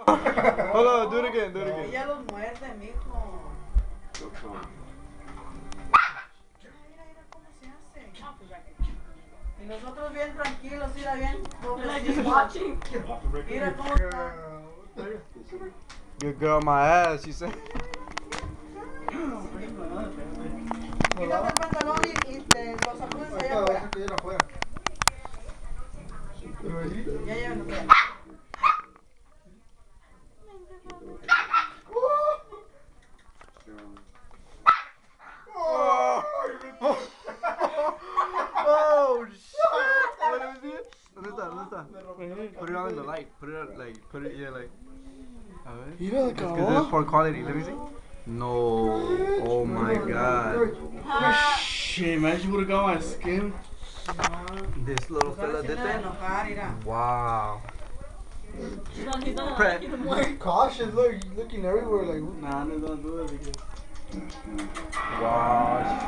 Hold on, do it again, do it again. Ella los muerde, mijo. Y nosotros bien tranquilos, mira bien. Mira cómo está. Good girl, my ass, she said. Quítate el pantalón y te lo sacudes allá afuera. Ya llévenlo afuera. Oh shit! Let me see it. ¿Dónde está? ¿Dónde está? Put it on the light. Put it like, yeah, like. A ver. Mira, Because it's for quality. Let me see. No. Oh my god. Shit, man, she would've got my skin. This little fella did that. Wow. Cautious, look, looking everywhere like. Nah, no, don't do it because. Wow.